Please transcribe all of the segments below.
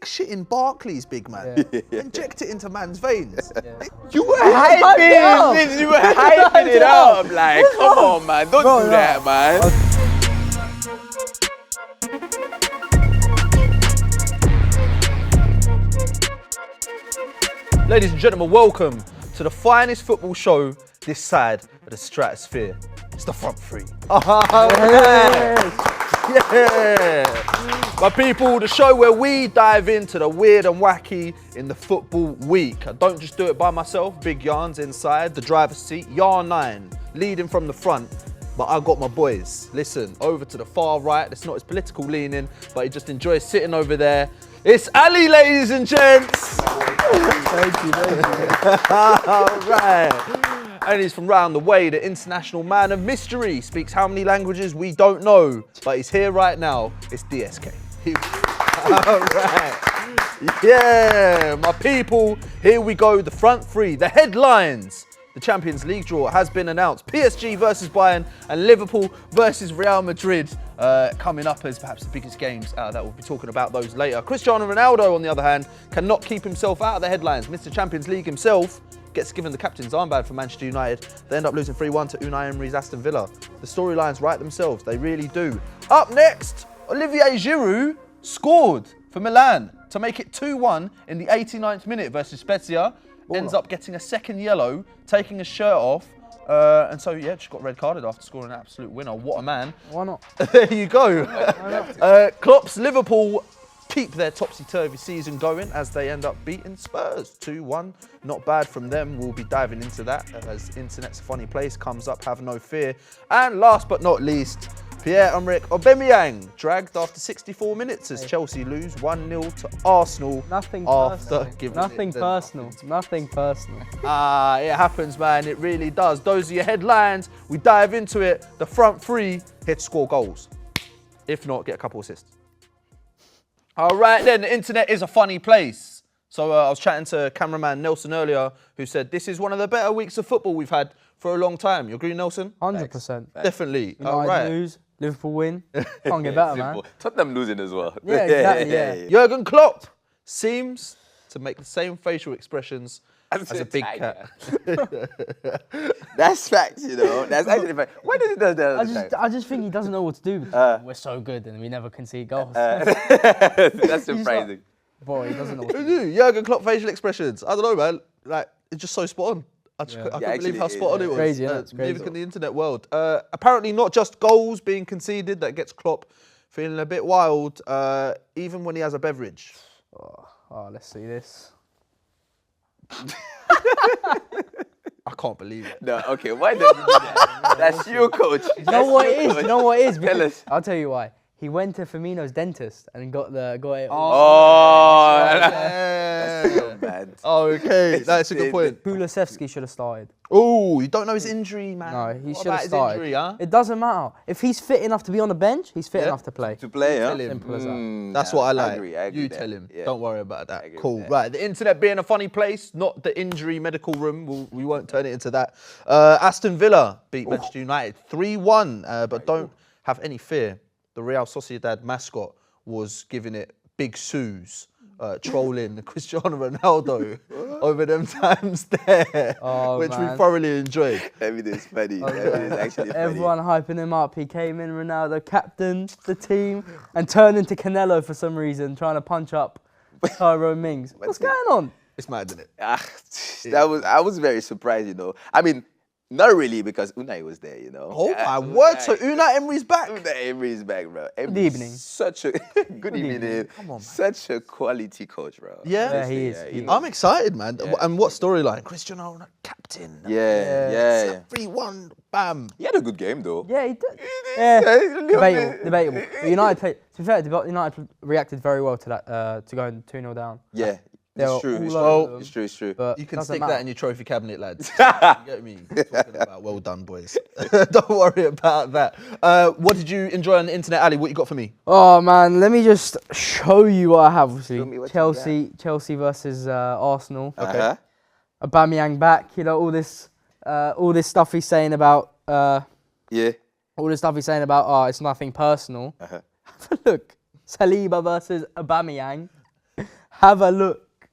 big shit in Barclays, big man. Inject it into man's veins. You were hyping it up. Like, come on, man. Don't do that, man. Ladies and gentlemen, welcome to the finest football show this side of the stratosphere. It's the front three. Yeah. My people, the show where we dive into the weird and wacky in the football week. I don't just do it by myself. Big Yarn's inside the driver's seat. Yarn 9 leading from the front. But I've got my boys. Listen, over to the far right. It's not his political leaning, but he just enjoys sitting over there. It's Ali, ladies and gents. Thank you. All right. And he's from round the way, the international man of mystery. Speaks how many languages we don't know, but he's here right now. It's DSK. All right. Yeah, my people, here we go. The front three, the headlines. The Champions League draw has been announced. PSG versus Bayern and Liverpool versus Real Madrid coming up as perhaps the biggest games that we'll be talking about those later. Cristiano Ronaldo, on the other hand, cannot keep himself out of the headlines. Mr. Champions League himself gets given the captain's armband for Manchester United. They end up losing 3-1 to Unai Emery's Aston Villa. The storylines write themselves, they really do. Up next, Olivier Giroud scored for Milan to make it 2-1 in the 89th minute versus Spezia. Ends up getting a second yellow, taking his shirt off. And so, yeah, just got red carded after scoring an absolute winner. What a man. Why not? There you go. Klopp's Liverpool keep their topsy-turvy season going as they end up beating Spurs 2-1. Not bad from them. We'll be diving into that as internet's a funny place comes up, have no fear. And last but not least, Pierre-Emerick Aubameyang dragged after 64 minutes as Chelsea lose 1-0 to Arsenal. Nothing personal. It happens, man. It really does. Those are your headlines. We dive into it. The front three here to score goals. If not, get a couple assists. All right, then. The internet is a funny place. So I was chatting to cameraman Nelson earlier, who said this is one of the better weeks of football we've had for a long time. You agree, Nelson? 100%. Definitely. United All right. lose, Liverpool win. Can't get better, man. Tottenham losing as well. Yeah, exactly, yeah. Jurgen Klopp seems to make the same facial expressions as a big cat. That's facts, you know. That's actually fact. Why does he do that? I just think he doesn't know what to do because we're so good and we never concede goals. That's surprising. Boy, he doesn't know what to do. Jurgen Klopp facial expressions. I don't know, man. Like, it's just so spot on. I couldn't believe how spot on it was. Crazy, yeah. It's crazy. Living in the internet world. Apparently not just goals being conceded that gets Klopp feeling a bit wild, even when he has a beverage. Oh, let's see this. I can't believe it. No, okay, why don't you do that? That's you, coach. You know what it is? You know what it is? Tell us. I'll tell you why. He went to Firmino's dentist and got it. That's so bad. Oh, okay, that's a good point. Kulusevski should have started. Oh, you don't know his injury, man. No, he What should about have his started. injury, huh? It doesn't matter. If he's fit enough to be on the bench, he's fit enough to play. To play, yeah? Simple as that. That's what I like. I agree you there. tell him. Yeah. Don't worry about that. agree Cool. with that. Right. The internet being a funny place, not the injury medical room. We won't turn it into that. Aston Villa beat Manchester United 3-1, but don't have any fear. The Real Sociedad mascot was giving it big Sues, trolling Cristiano Ronaldo over them times there, which we thoroughly enjoyed. Everything's funny. Everything's actually funny. Everyone hyping him up. He came in, Ronaldo captained the team and turned into Canelo for some reason, trying to punch up Tyrone Mings. What's going on? It's mad, isn't it? I was very surprised, you know. I mean, not really, because Unai was there, you know. Oh my word! So Unai Emery's back. Unai Emery's back, bro. Good evening. Such a good evening. Come on, man. Such a quality coach, bro. Yeah, he is. you I'm excited, man. And what storyline? Cristiano Ronaldo, captain. Yeah. 3-1, bam. He had a good game, though. Yeah, he did. Yeah, debatable. But United played. To be fair, United reacted very well to that, to going 2-0 down. Yeah. They were It's true. all over them. It's true. But You can doesn't stick matter. that in your trophy cabinet, lads. You get me? Talking about well done, boys. Don't worry about that. What did you enjoy on the internet, Ali? What you got for me? Oh man, let me just show you what I have. Obviously, Show me what you Chelsea versus Arsenal. Okay. Aubameyang back. You know all this stuff he's saying about. Yeah. All the stuff he's saying about. It's nothing personal. Have a look. Saliba versus Aubameyang. Have a look.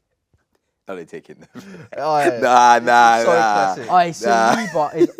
No, they taking them. Aye. Nah. classic. Aye, Saliba is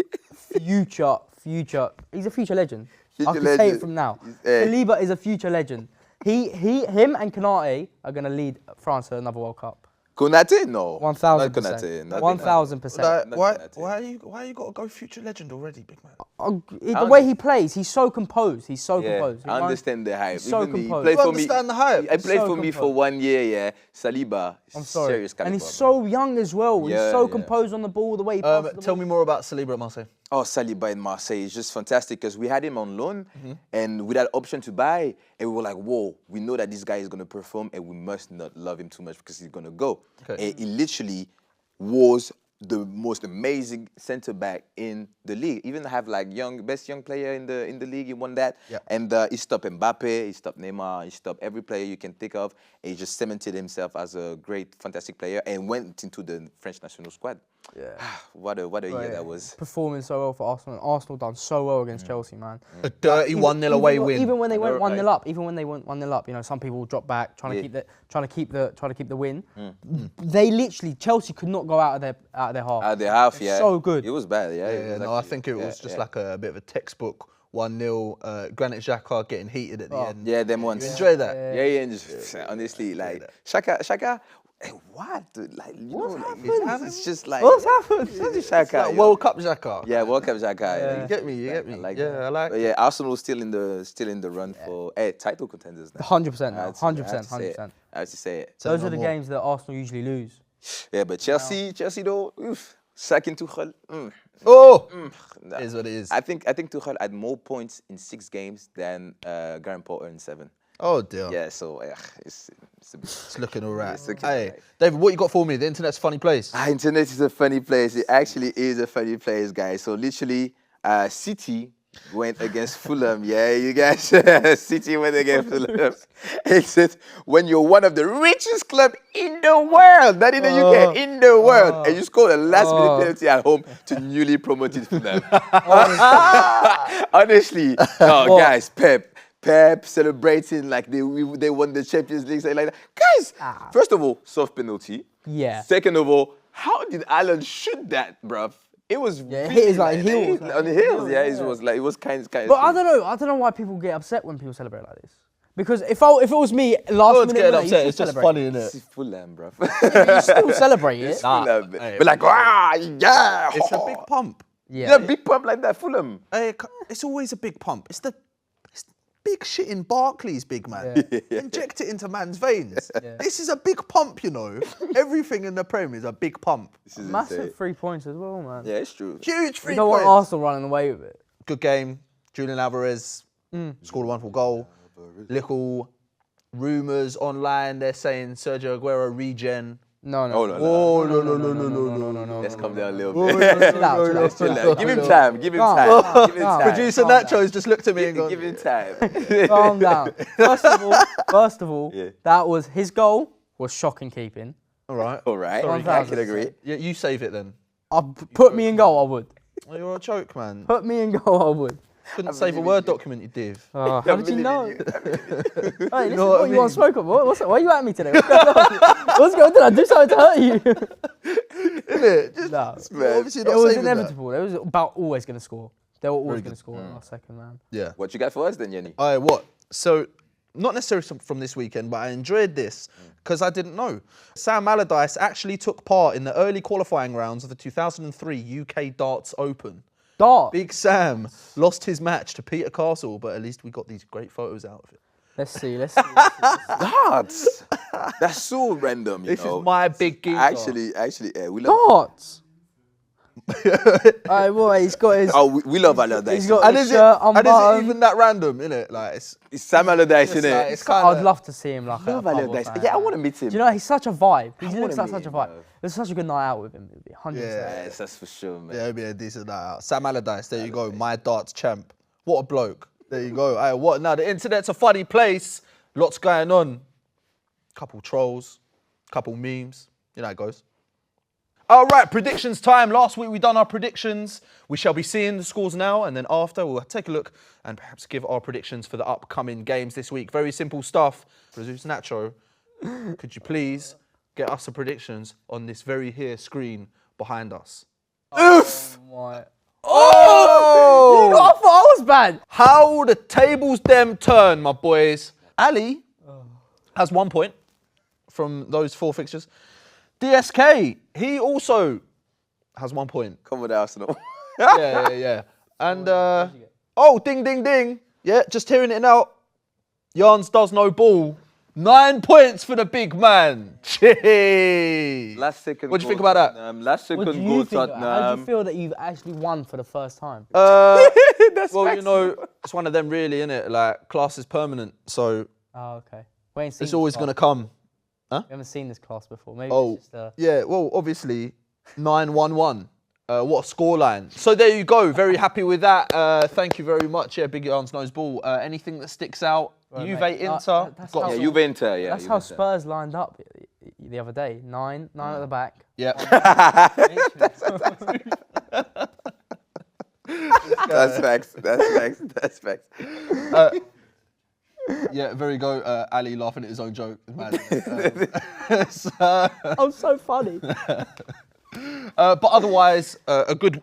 future. He's a future legend. I can say it legend. from now. Yeah. Saliba is a future legend. Him and Konate are gonna lead France to another World Cup. Konate? No. 1000%. Konate, no. 1000%. Like, why you got to go future legend already, big man? The way he plays, he's so composed. He's so composed. I understand the hype. He's so Even me, he composed. played You for understand me. the hype? I played So for me for composed. 1 year, yeah. Saliba, I'm sorry. serious caliber. And he's so young as well. Yeah, he's so yeah. composed on the ball, the way he passes the Tell ball. me more about Saliba at Marseille. Oh, Saliba in Marseille is just fantastic because we had him on loan and with that option to buy, and we were like, whoa, we know that this guy is going to perform and we must not love him too much because he's going to go. Okay. And he literally was the most amazing centre back in the league. Even have like best young player in the league. He won that. Yeah. And he stopped Mbappe, he stopped Neymar, he stopped every player you can think of. And he just cemented himself as a great, fantastic player and went into the French national squad. Yeah. What a year that was. Performing so well for Arsenal. And Arsenal done so well against Chelsea, man. A dirty 1-0 away win. Even when they went Right. 1-0 up, you know, some people drop back trying to keep the win. They literally Chelsea could not go out of their half. At the half, yeah. So good. It was bad, yeah. It Yeah, was no, I actually- think it was just yeah. like a bit of a textbook 1-0. Granit Xhaka getting heated at the end. Yeah, them ones. You enjoy that? Yeah, and just honestly, like Shaka, hey, what? Dude? Like, you know, like, it's just like What's happened? Shaka. Like World Cup Xhaka. Yeah, World Cup Xhaka. You get me. I like Yeah, that. I like But yeah, Arsenal still in the run for title contenders now. 100% now. 100%. I have to say it. Those are the games that Arsenal usually lose. Yeah, but Chelsea though, second Tuchel. It is what it is. I think Tuchel had more points in 6 games than Graham Potter in 7. Oh dear. Yeah, so it's It's looking all right. It's looking Hey, all right. David, what you got for me? The internet's a funny place. Internet is a funny place. It actually is a funny place, guys. So literally, City went against Fulham. Yeah, you guys. City went against Fulham. It's when you're one of the richest club in the world, not in the UK, in the world, and you score a last-minute penalty at home to newly promoted Fulham. Honestly, guys, Pep celebrating like they won the Champions League, something like that. Guys, first of all, soft penalty. Yeah. Second of all, how did Alan shoot that, bruv? It was Yeah, it is like heels. on the heels. Yeah, it was kind of. But I don't know why people get upset when people celebrate like this. Because if it was me last Everyone's minute, getting winner, you upset. should It's just celebrate. funny, isn't It's it? Fulham, bruv. You still celebrate it. Fulham. hey. But like, yeah. It's a big pump. Yeah, big pump like that, Fulham. Hey, it's always a big pump. It's the big shit in Barclays, big man. Inject it into man's veins. This is a big pump, you know. Everything in the Prem is a big pump. This is Massive insane. 3 points as well, man. Yeah, it's true. Huge 3 You don't want points. Arsenal running away with it. Good game. Julian Alvarez scored a wonderful goal. Little rumours online. They're saying Sergio Aguero regen. No. Oh, no. Oh, no. Let's come down a little bit. Chill out. Chill out. Give him time. Give him Calm time. down. Give him time. Producer Calm down. Nacho's just looked at me and gone, Give him time. Calm down. First of all, Yeah. that was his goal was shocking keeping. all right. All right. Sorry, I can agree. Yeah, you save it then. Put me in goal, I would. Oh, you're a joke, man. Put me in goal, I would. Couldn't save a Word document, you div. How did you know? Hey, listen, what I what you want mean? to smoke up? Why are you at me today? What's going on? What's going on? Did I do something to hurt you? Innit? Just, No. you're obviously It not was saving inevitable. It was about always going to score. They were always going to score in the last second, man. that. Yeah. What you got for us then, Yenny? All right, what? So, not necessarily from this weekend, but I enjoyed this because I didn't know. Sam Allardyce actually took part in the early qualifying rounds of the 2003 UK Darts Open. Dart. Big Sam lost his match to Peter Castle, but at least we got these great photos out of it. Let's see. Darts. That's so random, you This know. is my big geezer. Actually, yeah, we love. Darts. Alright, well, he's got his. Oh, we love Allardyce. He's got And his is, it, shirt and is it unbuttoned. even that random, innit? Like, it's Sam Allardyce, like, innit? it's kind I'd love to see him like Love a pub or Allardyce. something. Yeah, I want to meet him. Do you know, he's such a vibe. He wanna looks like meet such a him, vibe. bro. It's such a good night out with him. It'd be 100%. Yes, that's for sure, man. Yeah, it'd be a decent night out. Sam Allardyce, there you go, my darts champ. What a bloke. There you go. Aye, what now? The internet's a funny place. Lots going on. Couple trolls, couple memes. You know how it goes. All right, predictions time. Last week we done our predictions. We shall be seeing the scores now, and then after we'll take a look and perhaps give our predictions for the upcoming games this week. Very simple stuff. Producer Nacho, could you please get us the predictions on this very here screen behind us? Oof! My. Oh! I thought I was bad. How the tables them turn, my boys. Ali has 1 point from those 4 fixtures. DSK, he also has 1 point. Come with Arsenal. Yeah. And, ding, ding, ding. Yeah, just hearing it now. Jans does no ball. 9 points for the big man. Jeez. Last second. What do you think about that? Last second What do goal, you think? How do Tottenham. you feel that you've actually won for the first time? That's Well, facts. you know, it's one of them really, innit? Like, class is permanent, so Oh, okay. We ain't seen it's this always class. going to come. We haven't seen this class before. Maybe Oh, it's just yeah, well, obviously, 9-1-1. What a scoreline. So there you go. Very happy with that. Thank you very much. Yeah, Big Yarns knows ball. Anything that sticks out? Well, Juve, mate, Inter. that's got how- Yeah, Juve Inter, yeah. That's Juve how Inter. Spurs lined up the other day. Nine at the back. Yeah. That's facts. That's facts. Yeah, very go. Ali laughing at his own joke. Man. I'm so funny. But otherwise, a good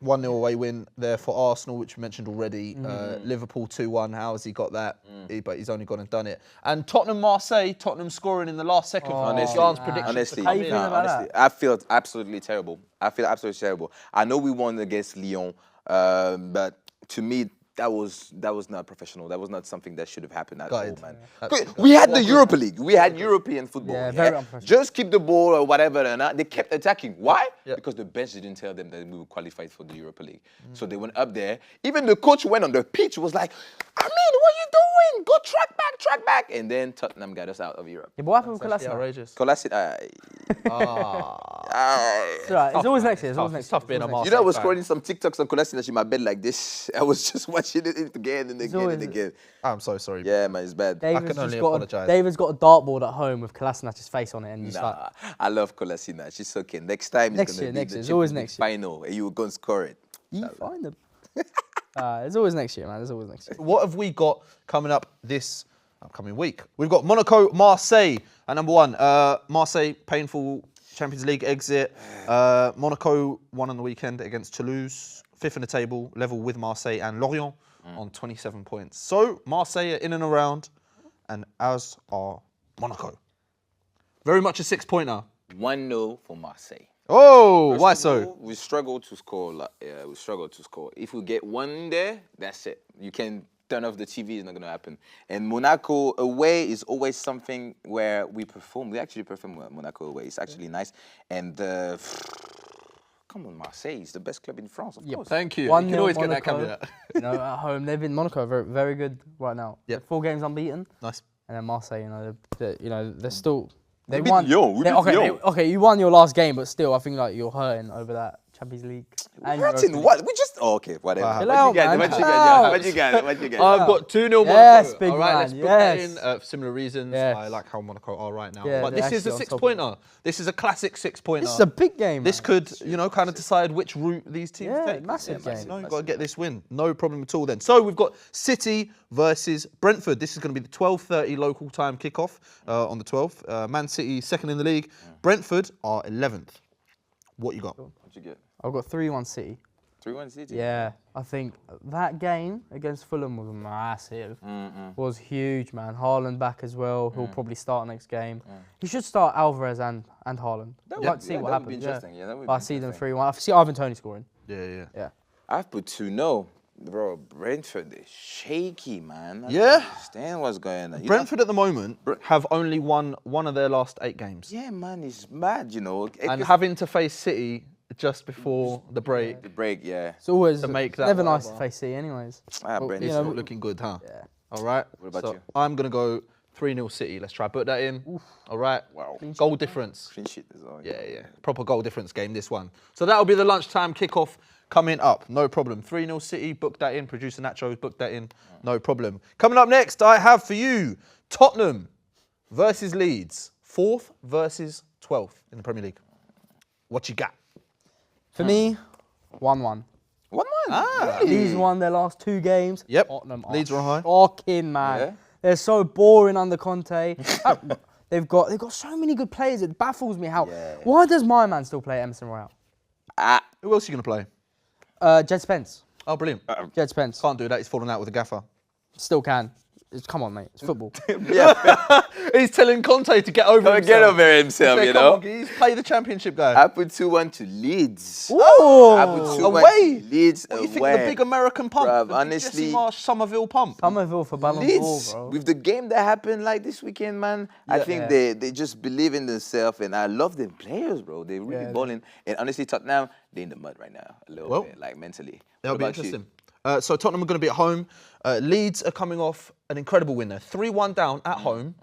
1-0 away win there for Arsenal, which we mentioned already. Liverpool 2-1. How has he got that? But he's only gone and done it. And Tottenham-Marseille, Tottenham scoring in the last second. Honestly, Jan's predictions honestly, to How come you in. feeling about honestly, I feel absolutely terrible. I know we won against Lyon, but to me, that was not professional. That was not something that should have happened at all, Gutted. man. Absolutely We had the Europa League. We had European football. Yeah, very unprofessional. Just keep the ball or whatever. And they kept attacking. Why? Yeah. Because the bench didn't tell them that we would qualify for the Europa League. So they went up there. Even the coach went on the pitch, was like, I mean, what are you doing? Go track back. And then Tottenham got us out of Europe. Yeah, but what happened with Actually Kolasinac? outrageous. Kolasinac, It's right. It's always next year. It's tough being a Marseille you know, I was fan. scrolling some TikToks on Kolasinac in my bed like this. I was just watching it again and again always- and again. I'm so sorry. Yeah, man, it's bad. David's only just got apologise. David's got a dartboard at home with Kolasinac's face on it, and you just like, Nah, I love Kolasinac. She's okay. Next time, Next it's year, going to be next the year. It's always Champions next League final, and you will go and score it. you find them. It's always next year, man. It's always next year. What have we got coming up this upcoming week? We've got Monaco, Marseille at number 1. Marseille, painful Champions League exit. Monaco won on the weekend against Toulouse. 5th in the table, level with Marseille and Lorient on 27 points. So Marseille are in and around, and as are Monaco. Very much a 6-pointer. 1-0 for Marseille. Oh, why First of so? all, we struggle to score. We struggle to score. If we get one there, that's it. You can turn off the TV. It's not going to happen. And Monaco away is always something where we perform. We actually perform Monaco away. It's actually nice. And come on, Marseille is the best club in France, of course. Thank you. You 1-0 can always get that Monaco. caveat. You know, at home they've been Monaco very, very good right now. Yep. 4 games unbeaten, Nice. and then Marseille, they're still. They beat won. Lyon, we beat Lyon. Okay, you won your last game, but still, I think like you're hurting over that Champions League. And Europa Hurting League. what? We just okay, whatever. Wow. Chill out, man. What Chill out. you get? I've got 2-0 Monaco. Yes, big all right, man, let's book that yes. in. For similar reasons, Yes. I like how Monaco are right now. Yeah, but they're this is a actually on top of 6-pointer. This is a classic 6-pointer. This is a big game. This man. could, kind of decide which route these teams Yeah, take. massive game. You've got to get this win. No problem at all then. So we've got City versus Brentford. This is going to be the 12:30 local time kickoff on the 12th. Man City, 2nd in the league. Brentford are 11th. What you got? What you get? I've got 3-1 City. 3-1 City. Yeah, I think that game against Fulham was massive. Was huge, man. Haaland back as well. He'll probably start next game. He should start Alvarez and Haaland. That I'd would- like to see yeah, what that would be happens. interesting. Yeah, that would But be I see them interesting. 3-1. I see Ivan Toney scoring. Yeah. Yeah. I've put 2-0. Bro, Brentford is shaky, man. I Yeah? don't understand what's going on. You Brentford at the moment have only won one of their last 8 games. know, yeah, man, it's mad, you know. And having to face City just before the break. the break, yeah. It's always make that never nice to whatever. face City, anyways. Ah, Brentford. It's know, not looking good, huh? Yeah. All right. What about so you? I'm going to go 3-0 City. Let's try put that in. All right. Wow. Goal difference. Clean sheet as well. Yeah. Proper goal difference game, this one. So that'll be the lunchtime kickoff coming up. No problem. 3-0 City. Book that in. Producer Nachos, book that in. No problem. Coming up next, I have for you Tottenham versus Leeds. 4th versus 12th in the Premier League. What you got? For me, 1-1. 1-1. Ah. Really? Leeds won their last 2 games. Yep. Tottenham Leeds are were high. shocking, man. Yeah. They're so boring under Conte. They've got so many good players. It baffles me how. Yeah. Why does my man still play Emerson Royale? Who else are you going to play? Jed Spence. Oh, brilliant. Jed Spence. Can't do that. He's falling out with a gaffer. Still can. Come on, mate. It's football. He's telling Conte to get over himself. Get over himself, Say, you come know. on, Geese, play the championship guy. I put 2-1 to Leeds. Ooh. I put 2-1 Away. to Leeds What do you think away. of the big American pump? Bruv, The big honestly- Jesse Marsh Somerville pump. Somerville for Ballon d'Or, Leeds, bro. with the game that happened like this weekend, man, I think they just believe in themselves, and I love them players, bro. They're really balling. And honestly, Tottenham, they're in the mud right now, a little bit, like mentally. That'll What be about you? interesting. So Tottenham are going to be at home. Leeds are coming off an incredible win there. 3-1 down at home.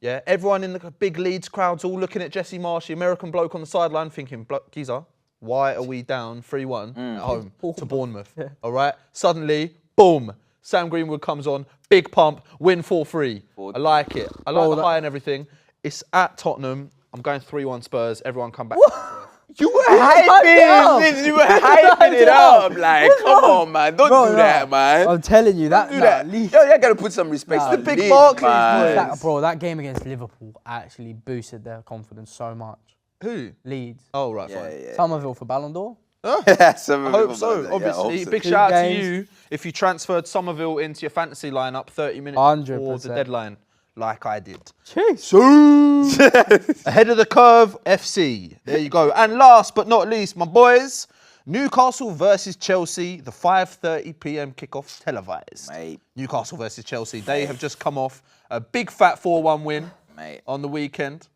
Yeah, everyone in the big Leeds crowd's all looking at Jesse Marsh, the American bloke on the sideline, thinking, Geezer, why are we down 3-1 at home to Bournemouth? All right. Suddenly, boom, Sam Greenwood comes on, big pump, win 4-3. I like it. I like the high and everything. It's at Tottenham. I'm going 3-1 Spurs. Everyone come back. You were hyping You were hyping it up. Like, come on, man. Don't do that, man. I'm telling you, that. Do that. Leeds. Yo, you gotta put some respect to the big Leeds, Barclays, man. Bro, that game against Liverpool actually boosted their confidence so much. Who? Leeds. Oh, right, fine. Somerville for Ballon d'Or. I hope so, obviously. Big Two shout out to games. you if you transferred Somerville into your fantasy lineup 30 minutes before the 100%. deadline, like I did. Jeez. Ahead of the curve, FC. There you go. And last but not least, my boys, Newcastle versus Chelsea, the 5:30 p.m. kickoff televised. Mate. Newcastle versus Chelsea. They have just come off a big fat 4-1 win on the weekend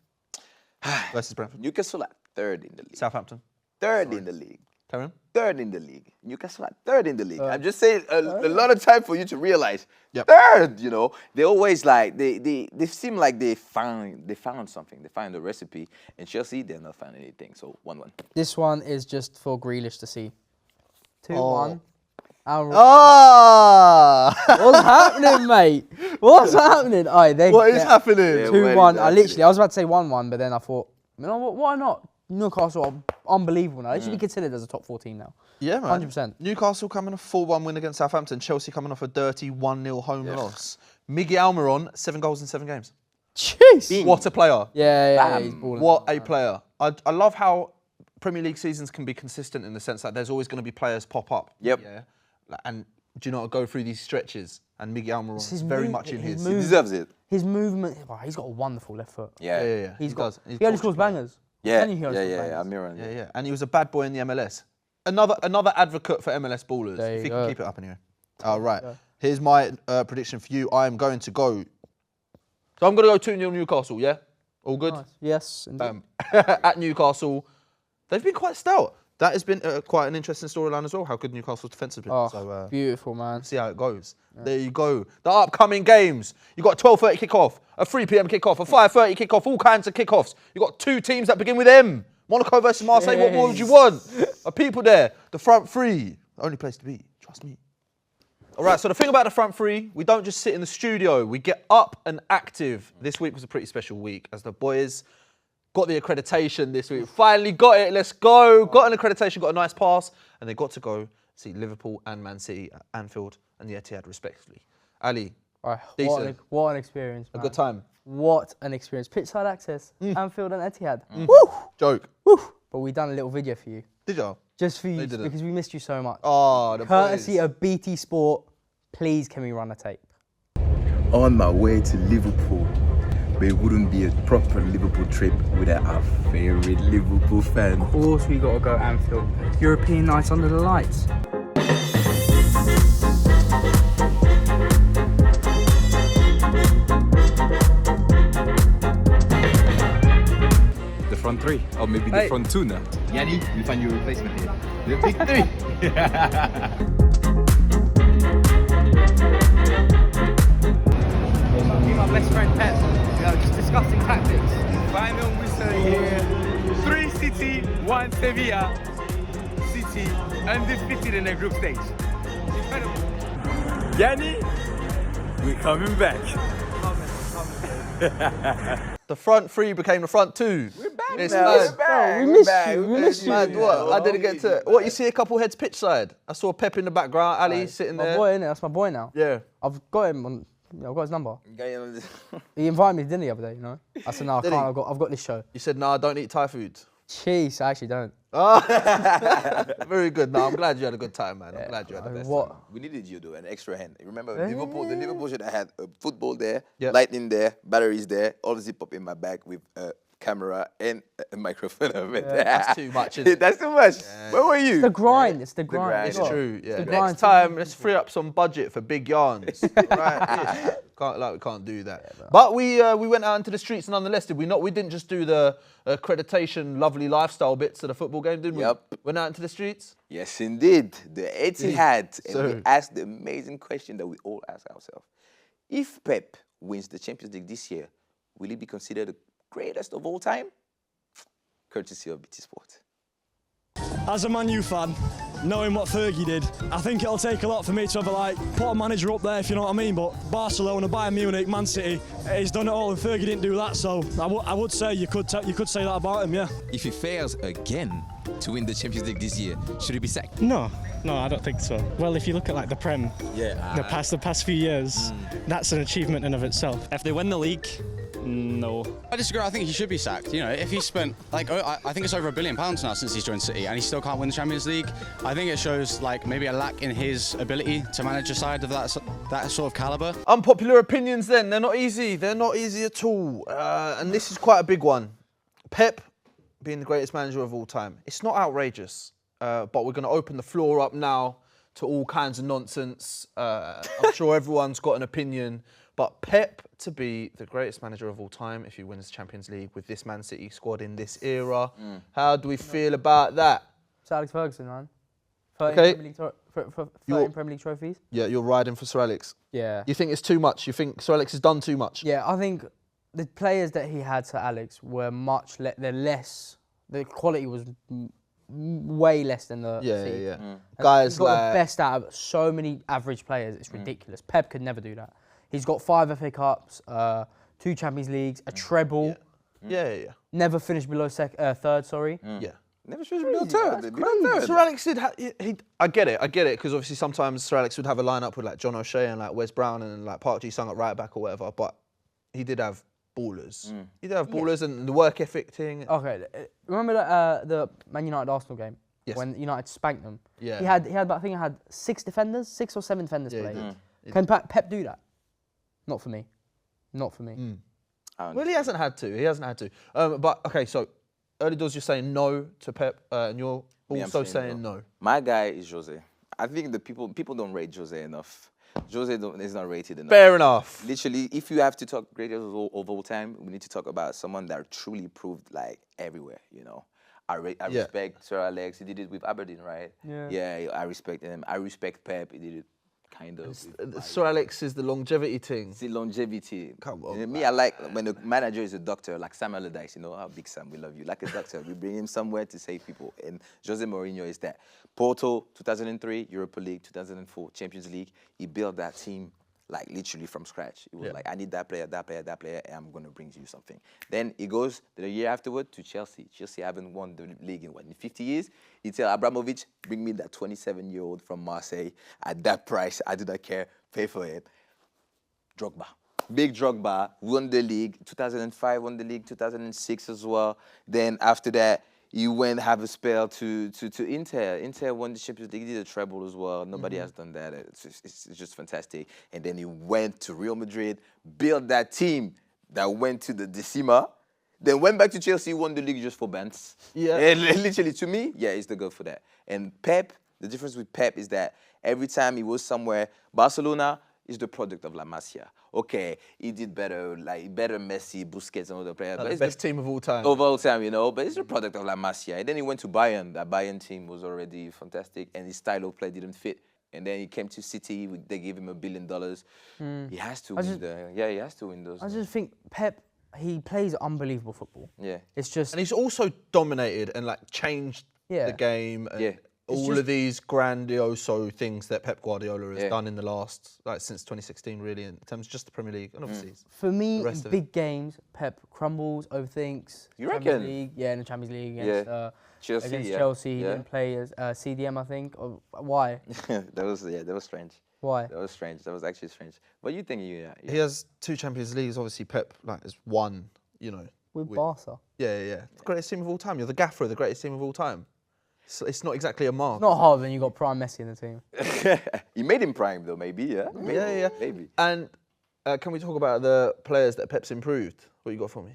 versus Brentford. Newcastle at third in the league. Southampton. Third in the league. Carry on. Third in the league. Newcastle at third in the league. I'm just saying a lot of time for you to realize. Third, you know. They always like they seem like they found something. They found a recipe. And Chelsea, they're not found anything. So 1-1. This one is just for Grealish to see. 2-1. What's happening, mate? What's happening? What is happening? 2-1. I was about to say 1-1, but then I thought, you know what? Why not? Newcastle are unbelievable now. They should be considered as a top 4 team now. Yeah, man. 100%. Newcastle coming off a 4-1 win against Southampton. Chelsea coming off a dirty 1-0 home loss. Miguel Almiron, 7 goals in 7 games. Jeez. What a player. Yeah, he's balling. What a player. I love how Premier League seasons can be consistent in the sense that there's always going to be players pop up. Yep. Yeah. And do you not go through these stretches? And Miguel Almiron is very much in his. He deserves it. His movement, he's got a wonderful left foot. Yeah. He does. only scores bangers. Almiron. Yeah. And he was a bad boy in the MLS. Another advocate for MLS ballers. There If you he go. can keep it up anyway. All right. Here's my prediction for you. I am going to go. So I'm going to go 2-0 Newcastle, yeah? All good? Nice. Yes. Indeed. At Newcastle, they've been quite stout. That has been quite an interesting storyline as well, how good Newcastle's defence has been. Oh, So, beautiful, man. see how it goes. There you go. The upcoming games. You've got a 12:30 kickoff, a 3 p.m. kickoff, a 5:30 kickoff, all kinds of kickoffs. You've got 2 teams that begin with M. Monaco versus Marseille. What more would you want? Are people there? The front 3. The only place to be. Trust me. All right, so the thing about the front 3, we don't just sit in the studio. We get up and active. This week was a pretty special week as the boys got the accreditation this week. Finally got it. Let's go. Got an accreditation, got a nice pass, and they got to go see Liverpool and Man City at Anfield and the Etihad respectively. Ali, decent. What an experience, man. A good time. What an experience. Pitchside access, Anfield and Etihad. Woo! Joke. Woo! But we done a little video for you. Did you? Just for you, They didn't. because we missed you so much. Oh, the Courtesy boys. of BT Sport, please can we run a tape? On my way to Liverpool, but it wouldn't be a proper Liverpool trip without our favorite Liverpool fan. Of course we gotta go Anfield. European night under the lights. The front 3, or maybe the front 2 now. Yanni, you find your replacement here. The big 3. My best friend Pep, just discussing tactics. Final whistle here. 3 City, 1 Sevilla. City undefeated in the group stage. Incredible. Yanni, we're coming back. The front 3 became the front 2. We're back. It's mad. We missed you. We missed you. Mad. What? I didn't get to it. What, you see a couple heads pitch side? I saw Pep in the background, Ali sitting My there. boy, innit? That's my boy now. Yeah. I've got him on Yeah, I've got his number. Guy on the- He invited me to dinner the other day, you know. I said, no, I Did can't. he? I've got this show. You said, "Nah, I don't eat Thai food." Jeez, I actually don't. Very good. No, I'm glad you had a good time, man. I'm glad you had the best What? time. We needed you though, an extra hand. Remember Liverpool? The Liverpool should have had a football there, Yep. lightning there, batteries there, all zip up in my bag with a camera and a microphone of it. That's too much, isn't it? That's too much. Where were you? The grind. It's the grind. grind. It's What? true. Yeah. The Next grind. time, let's free up some budget for big yarns. Right? We can't do that. But we went out into the streets nonetheless. Did we not? We didn't just do the accreditation, lovely lifestyle bits of the football game, did we? Yep. Went out into the streets. Yes, indeed. The Etihad. And So- we asked the amazing question that we all ask ourselves. If Pep wins the Champions League this year, will he be considered the greatest of all time? Courtesy of BT Sport. As a Man U fan, knowing what Fergie did, I think it'll take a lot for me to ever put a manager up there, if you know what I mean. But Barcelona, Bayern Munich, Man City, he's done it all, and Fergie didn't do that. So I would say you could say that about him, yeah. If he fails again to win the Champions League this year, should he be sacked? No, I don't think so. Well, if you look at the Prem, the past few years, that's an achievement in of itself. If they win the league, no. I disagree. I think he should be sacked. You know, if he spent I think it's over £1 billion now since he's joined City, and he still can't win the Champions League. I think it shows maybe a lack in his ability to manage a side of that sort of caliber. Unpopular opinions. Then they're not easy. They're not easy at all. And this is quite a big one. Pep being the greatest manager of all time. It's not outrageous, but we're going to open the floor up now to all kinds of nonsense. I'm sure everyone's got an opinion, but Pep to be the greatest manager of all time if he wins the Champions League with this Man City squad in this era, how do we feel about that? It's Alex Ferguson, man. 13 Okay. Premier League trophies. Yeah, you're riding for Sir Alex. Yeah. You think it's too much? You think Sir Alex has done too much? Yeah, I think the players that he had, Sir Alex, were the quality was way less than the City. Yeah. And Guys he's got like the best out of so many average players. It's ridiculous. Pep could never do that. He's got 5 FA Cups, 2 Champions Leagues, a treble. Yeah. Never finished below third. Sorry. Yeah. Never should be third. Sir Alex did. I get it, because obviously sometimes Sir Alex would have a lineup with John O'Shea and Wes Brown and Park Ji-sung at right back or whatever. But he did have ballers. He did have ballers and the work ethic thing. Okay. Remember the Man United Arsenal game when United spanked them? Yeah. He had I think he had 6 or 7 defenders playing. Can Pep do that? Not for me. Not for me. Well, he hasn't had to. But okay, so early doors, you're saying no to Pep, and you're also saying no. My guy is Jose. I think the people don't rate Jose enough. Jose is not rated enough. Fair enough. Literally, if you have to talk greatest of all time, we need to talk about someone that truly proved everywhere, you know. I respect Sir Alex. He did it with Aberdeen, right? Yeah, I respect him. I respect Pep. He did it kind of. Sir Alex is the longevity thing. It's the longevity. Come on, Me, I like when the manager is a doctor, like Sam Allardyce, you know, how big Sam, we love you. Like a doctor, we bring him somewhere to save people. And Jose Mourinho is that. Porto, 2003, Europa League, 2004, Champions League. He built that team literally from scratch. It was I need that player, and I'm going to bring you something. Then he goes the year afterward to Chelsea. Chelsea haven't won the league in 50 years? He tell Abramovich, bring me that 27-year-old from Marseille at that price. I do not care. Pay for it. Drogba. Big Drogba, won the league. 2005 won the league, 2006 as well. Then after that, he went have a spell to Inter. Inter won the Champions League, did a treble as well. Nobody has done that. It's just fantastic. And then he went to Real Madrid, built that team that went to the Decima, then went back to Chelsea, won the league just for bands. Yeah. And literally, to me, he's the goat for that. And Pep, the difference with Pep is that every time he was somewhere, Barcelona is the product of La Masia. Okay, he did better, better Messi, Busquets, and other players. But the best team of all time. Of all time, you know. But it's the product of La Masia. And then he went to Bayern. That Bayern team was already fantastic, and his style of play didn't fit. And then he came to City. They gave him $1 billion. He has to win he has to win those. I just think Pep, he plays unbelievable football. Yeah. It's just... And he's also dominated and changed the game. And all of these grandioso things that Pep Guardiola has done in the last, since 2016, really, in terms of just the Premier League and obviously. For me, in big games, Pep crumbles, overthinks. You reckon? League, in the Champions League against Chelsea. Chelsea, he didn't play as CDM, I think. Why? that was strange. Why? That was strange. That was actually strange. What do you think? He has 2 Champions Leagues. Obviously, Pep has won. You know, with Barca. Yeah. The greatest team of all time. You're the gaffer of the greatest team of all time. It's not exactly a mark. It's not hard when you got prime Messi in the team. You made him prime though, maybe. Yeah. Maybe. And can we talk about the players that Pep's improved? What you got for me?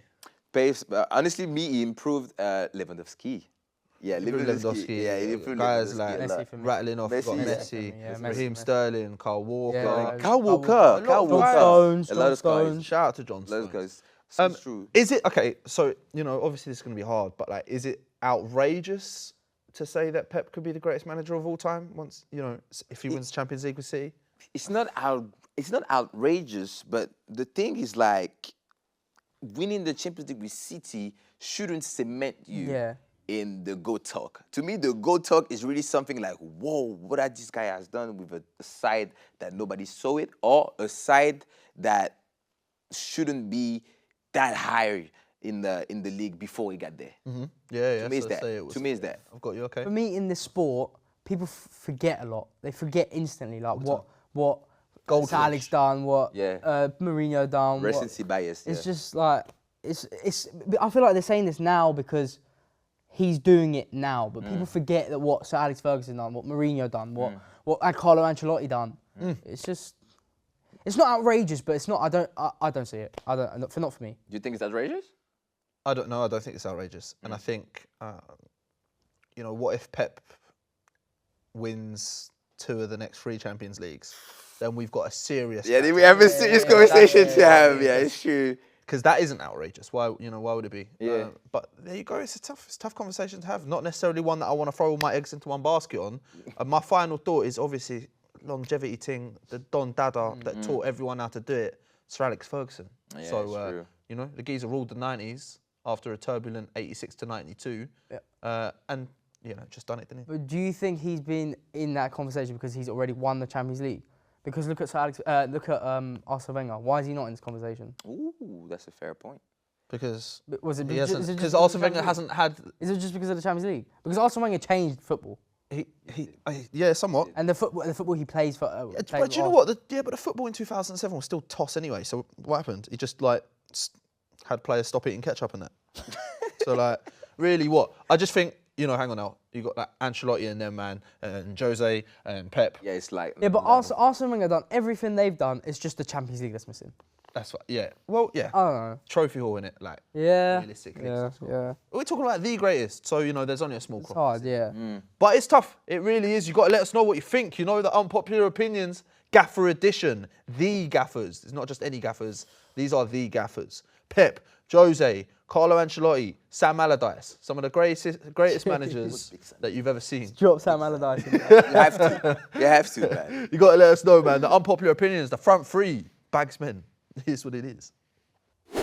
Honestly, he improved Lewandowski. Yeah, Lewandowski. Yeah, he improved guys Lewandowski like rattling off. Messi, got Messi, Raheem Sterling, Carl Walker. A lot of Stones. Shout out to John Stones. Guys. So true. Is it okay? So obviously this is going to be hard, but like, is it outrageous to say that Pep could be the greatest manager of all time once if he wins the Champions League with City? It's not outrageous, but the thing is like winning the Champions League with City shouldn't cement you in the GOAT talk. To me, the GOAT talk is really something like, whoa, what that this guy has done with a side that nobody saw it, or a side that shouldn't be that high in the league before he got there. Mm-hmm. Yeah. To me, it's that. I've got you. Okay. For me, in this sport, people forget a lot. They forget instantly, like what Sir Alex done, what Mourinho done. Recency bias. It's just like it's. I feel like they're saying this now because he's doing it now, but people forget that what Sir Alex Ferguson done, what Mourinho done, what Carlo Ancelotti done. It's just. It's not outrageous, but it's not. I don't see it. Not for me. Do you think it's outrageous? I don't know. I don't think it's outrageous, and I think, what if Pep wins 2 of the next 3 Champions Leagues? Then we've got a serious. Yeah, we have a serious conversation to have. Yeah, it's true. Because that isn't outrageous. Why would it be? Yeah. But there you go. It's a tough conversation to have. Not necessarily one that I want to throw all my eggs into one basket on. My final thought is obviously longevity thing. The Don Dada that taught everyone how to do it. Sir Alex Ferguson. Yeah, so the geezer ruled the 90s after a turbulent 86 to 92. Yeah. And just done it, didn't he? But do you think he's been in that conversation because he's already won the Champions League? Because look at Arsene Wenger. Why is he not in this conversation? Ooh, that's a fair point. Because because Arsene Wenger hasn't had. Is it just because of the Champions League? Because Arsene Wenger changed football. Yeah, somewhat. And the football he plays for. But do you know what? But the football in 2007 was still toss anyway. So what happened? He just had players stop eating ketchup and that. So really, what? I just think hang on now. You got that Ancelotti and them, man, and Jose and Pep. Yeah, it's like. Yeah, but Arsene Wenger done everything they've done. It's just the Champions League that's missing. That's what. Yeah. Well, yeah. I don't know. Trophy hall in it, realistically. Yeah. We're talking about the greatest, so there's only a small. It's hard, yeah. But it's tough. It really is. You got to let us know what you think. The unpopular opinions. Gaffer edition. The gaffers. It's not just any gaffers. These are the gaffers. Pep, Jose, Carlo Ancelotti, Sam Allardyce. Some of the greatest managers that you've ever seen. Drop Sam Allardyce. You have to, man. You got to let us know, man. The unpopular opinions. The front 3 bagsmen. Here's what it is.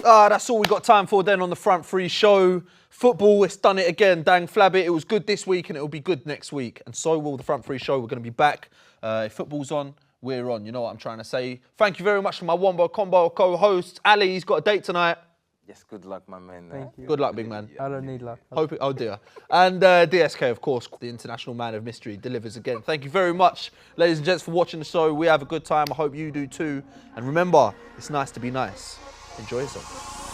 That's all we got time for then on the Front 3 show. Football, it's done it again. Dang flab it. It was good this week and it will be good next week. And so will the Front 3 show. We're going to be back. If football's on, we're on. You know what I'm trying to say. Thank you very much to my Wombo Combo co-host. Ali, he's got a date tonight. Yes, good luck, my man. Thank you. Good luck, big man. I don't need luck. Oh dear. And DSK, of course, the international man of mystery, delivers again. Thank you very much, ladies and gents, for watching the show. We have a good time. I hope you do too. And remember, it's nice to be nice. Enjoy yourself.